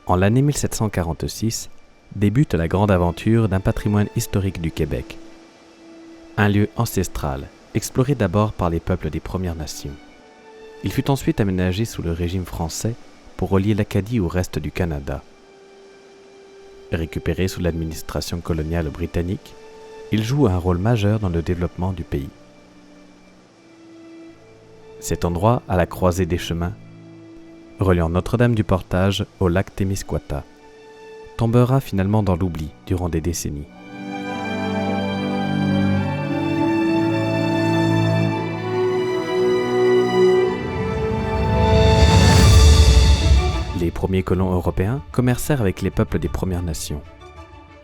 En l'année 1746, débute la grande aventure d'un patrimoine historique du Québec. Un lieu ancestral, exploré d'abord par les peuples des Premières Nations. Il fut ensuite aménagé sous le régime français pour relier l'Acadie au reste du Canada. Récupéré sous l'administration coloniale britannique, il joue un rôle majeur dans le développement du pays. Cet endroit, à la croisée des chemins, reliant Notre-Dame-du-Portage au lac Témiscouata, tombera finalement dans l'oubli durant des décennies. Les premiers colons européens commercèrent avec les peuples des Premières Nations.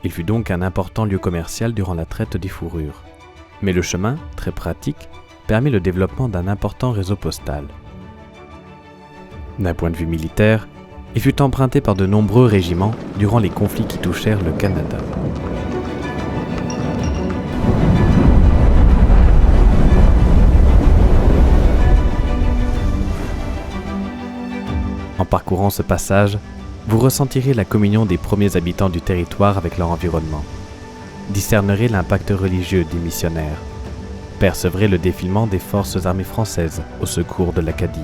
Il fut donc un important lieu commercial durant la traite des fourrures. Mais le chemin, très pratique, permet le développement d'un important réseau postal. D'un point de vue militaire, il fut emprunté par de nombreux régiments durant les conflits qui touchèrent le Canada. En parcourant ce passage, vous ressentirez la communion des premiers habitants du territoire avec leur environnement, discernerez l'impact religieux des missionnaires, percevrez le défilement des forces armées françaises au secours de l'Acadie,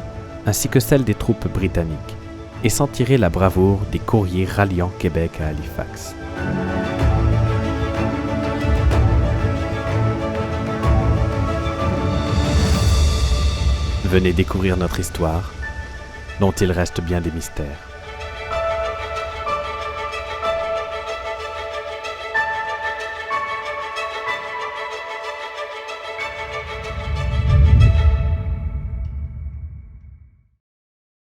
ainsi que celle des troupes britanniques, et sentirez la bravoure des courriers ralliant Québec à Halifax. Venez découvrir notre histoire, dont il reste bien des mystères.